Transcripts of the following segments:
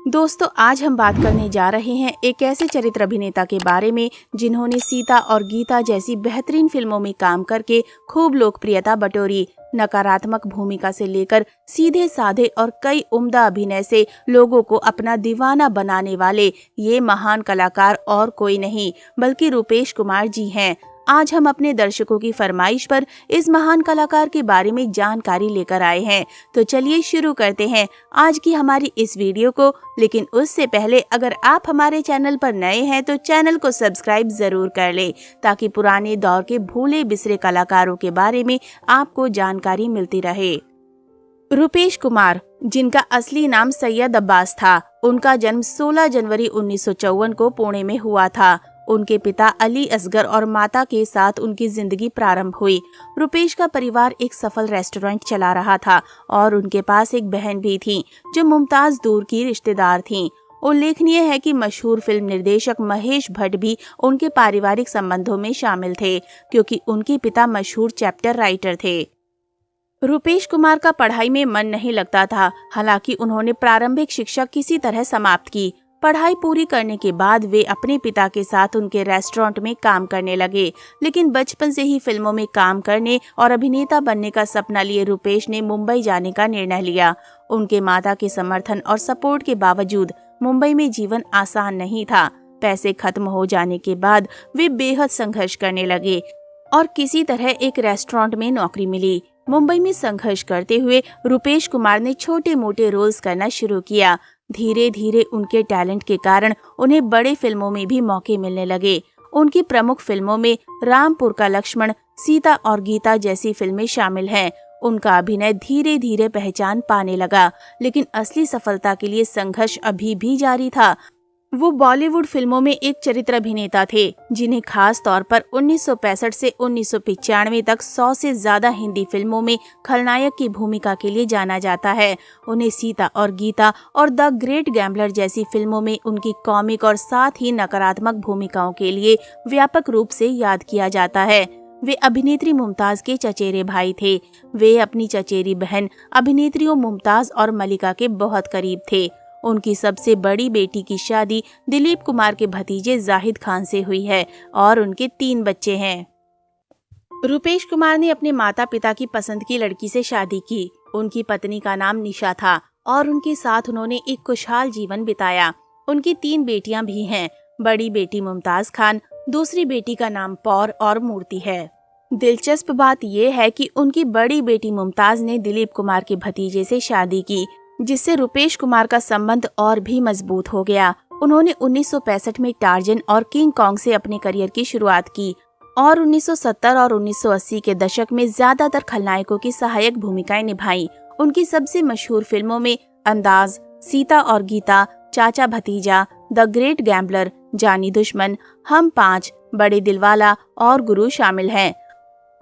दोस्तों, आज हम बात करने जा रहे हैं एक ऐसे चरित्र अभिनेता के बारे में जिन्होंने सीता और गीता जैसी बेहतरीन फिल्मों में काम करके खूब लोकप्रियता बटोरी। नकारात्मक भूमिका से लेकर सीधे साधे और कई उम्दा अभिनय से लोगों को अपना दीवाना बनाने वाले ये महान कलाकार और कोई नहीं बल्कि रूपेश कुमार जी हैं। आज हम अपने दर्शकों की फरमाइश पर इस महान कलाकार के बारे में जानकारी लेकर आए हैं। तो चलिए शुरू करते हैं आज की हमारी इस वीडियो को। लेकिन उससे पहले अगर आप हमारे चैनल पर नए हैं तो चैनल को सब्सक्राइब जरूर कर लें ताकि पुराने दौर के भूले बिसरे कलाकारों के बारे में आपको जानकारी मिलती रहे। रूपेश कुमार, जिनका असली नाम सैयद अब्बास था, उनका जन्म 16 जनवरी 1954 को पुणे में हुआ था। उनके पिता अली असगर और माता के साथ उनकी जिंदगी प्रारंभ हुई। रूपेश का परिवार एक सफल रेस्टोरेंट चला रहा था और उनके पास एक बहन भी थी जो मुमताज दूर की रिश्तेदार थीं। उल्लेखनीय है कि मशहूर फिल्म निर्देशक महेश भट्ट भी उनके पारिवारिक संबंधों में शामिल थे क्योंकि उनके पिता मशहूर चैप्टर राइटर थे। रूपेश कुमार का पढ़ाई में मन नहीं लगता था। हालांकि उन्होंने प्रारंभिक शिक्षा किसी तरह समाप्त की। पढ़ाई पूरी करने के बाद वे अपने पिता के साथ उनके रेस्टोरेंट में काम करने लगे। लेकिन बचपन से ही फिल्मों में काम करने और अभिनेता बनने का सपना लिए रूपेश ने मुंबई जाने का निर्णय लिया। उनके माता के समर्थन और सपोर्ट के बावजूद मुंबई में जीवन आसान नहीं था। पैसे खत्म हो जाने के बाद वे बेहद संघर्ष करने लगे और किसी तरह एक रेस्टोरेंट में नौकरी मिली। मुंबई में संघर्ष करते हुए रूपेश कुमार ने छोटे मोटे रोल्स करना शुरू किया। धीरे धीरे उनके टैलेंट के कारण उन्हें बड़े फिल्मों में भी मौके मिलने लगे। उनकी प्रमुख फिल्मों में रामपुर का लक्ष्मण, सीता और गीता जैसी फिल्में शामिल हैं। उनका अभिनय धीरे धीरे पहचान पाने लगा, लेकिन असली सफलता के लिए संघर्ष अभी भी जारी था। वो बॉलीवुड फिल्मों में एक चरित्र अभिनेता थे जिन्हें खास तौर पर 1965 से 1995 तक 100 से ज्यादा हिंदी फिल्मों में खलनायक की भूमिका के लिए जाना जाता है। उन्हें सीता और गीता और द ग्रेट गैम्बलर जैसी फिल्मों में उनकी कॉमिक और साथ ही नकारात्मक भूमिकाओं के लिए व्यापक रूप से याद किया जाता है। वे अभिनेत्री मुमताज के चचेरे भाई थे। वे अपनी चचेरी बहन अभिनेत्रियों मुमताज और मलिका के बहुत करीब थे। उनकी सबसे बड़ी बेटी की शादी दिलीप कुमार के भतीजे जाहिद खान से हुई है और उनके 3 बच्चे हैं। रूपेश कुमार ने अपने माता पिता की पसंद की लड़की से शादी की। उनकी पत्नी का नाम निशा था और उनके साथ उन्होंने एक खुशहाल जीवन बिताया। उनकी 3 बेटियां भी हैं। बड़ी बेटी मुमताज खान, दूसरी बेटी का नाम पौर और मूर्ति है। दिलचस्प बात यह है कि उनकी बड़ी बेटी मुमताज ने दिलीप कुमार के भतीजे से शादी की, जिससे रूपेश कुमार का संबंध और भी मजबूत हो गया। उन्होंने 1965 में टार्जन और किंग कॉन्ग से अपने करियर की शुरुआत की और 1970 और 1980 के दशक में ज्यादातर खलनायकों की सहायक भूमिकाएं निभाई। उनकी सबसे मशहूर फिल्मों में अंदाज, सीता और गीता, चाचा भतीजा, द ग्रेट गैम्बलर, जानी दुश्मन, हम 5, बड़े दिलवाला और गुरु शामिल हैं।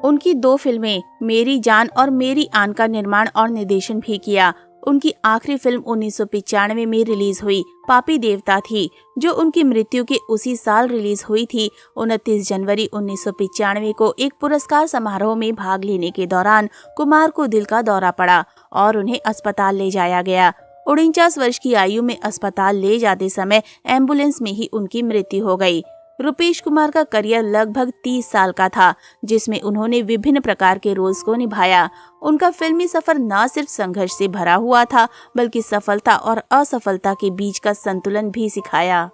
उनकी 2 फिल्में मेरी जान और मेरी आन का निर्माण और निर्देशन भी किया। उनकी आखिरी फिल्म 1995 में रिलीज हुई पापी देवता थी, जो उनकी मृत्यु के उसी साल रिलीज हुई थी। 29 जनवरी 1995 को एक पुरस्कार समारोह में भाग लेने के दौरान कुमार को दिल का दौरा पड़ा और उन्हें अस्पताल ले जाया गया। 49 वर्ष की आयु में अस्पताल ले जाते समय एम्बुलेंस में ही उनकी मृत्यु हो गई। रूपेश कुमार का करियर लगभग 30 साल का था, जिसमें उन्होंने विभिन्न प्रकार के रोल्स को निभाया। उनका फिल्मी सफर न सिर्फ संघर्ष से भरा हुआ था, बल्कि सफलता और असफलता के बीच का संतुलन भी सिखाया।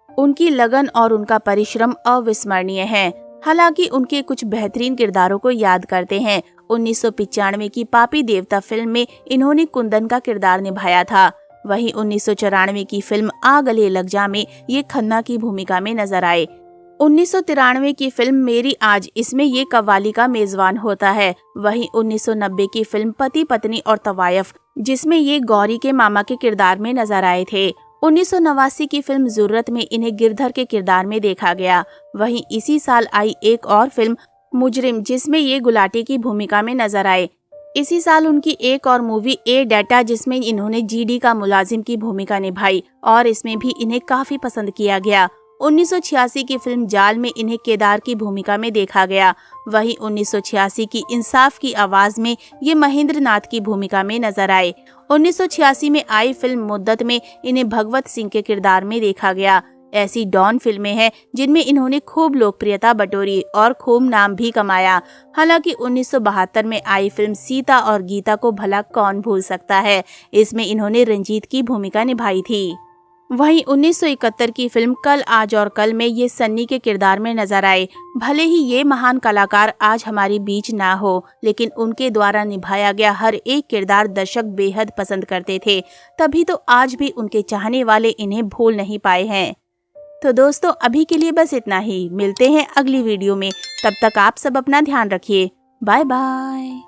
उनकी लगन और उनका परिश्रम अविस्मरणीय है। हालांकि उनके कुछ बेहतरीन किरदारों को याद करते हैं। 1995 की पापी देवता फिल्म में इन्होंने कुंदन का किरदार निभाया था। वहीं 1994 की फिल्म आ गले लग जा में ये खन्ना की भूमिका में नजर आए। 1993 की फिल्म मेरी आज, इसमें ये कव्वाली का मेजबान होता है। वहीं 1990 की फिल्म पति पत्नी और तवायफ, जिसमें ये गौरी के मामा के किरदार में नजर आए थे। 1989 की फिल्म जरूरत में इन्हें गिरधर के किरदार में देखा गया। वहीं इसी साल आई एक और फिल्म मुजरिम, जिसमें ये गुलाटी की भूमिका में नजर आए। इसी साल उनकी एक और मूवी ए डेटा, जिसमें इन्होंने जीडी का मुलाजिम की भूमिका निभाई और इसमें भी इन्हें काफी पसंद किया गया। 1986 की फिल्म जाल में इन्हें केदार की भूमिका में देखा गया। वहीं 1986 की इंसाफ की आवाज में ये महेंद्र नाथ की भूमिका में नजर आए। 1986 में आई फिल्म मुद्दत में इन्हें भगवत सिंह के किरदार में देखा गया। ऐसी डॉन फिल्में हैं जिनमें इन्होंने खूब लोकप्रियता बटोरी और खूब नाम भी कमाया। हालांकि 1972 में आई फिल्म सीता और गीता को भला कौन भूल सकता है। इसमें इन्होंने रंजीत की भूमिका निभाई थी। वहीं 1971 की फिल्म कल आज और कल में ये सन्नी के किरदार में नजर आए। भले ही ये महान कलाकार आज हमारे बीच ना हो, लेकिन उनके द्वारा निभाया गया हर एक किरदार दर्शक बेहद पसंद करते थे। तभी तो आज भी उनके चाहने वाले इन्हें भूल नहीं पाए हैं। तो दोस्तों, अभी के लिए बस इतना ही। मिलते हैं अगली वीडियो में। तब तक आप सब अपना ध्यान रखिए। Bye bye.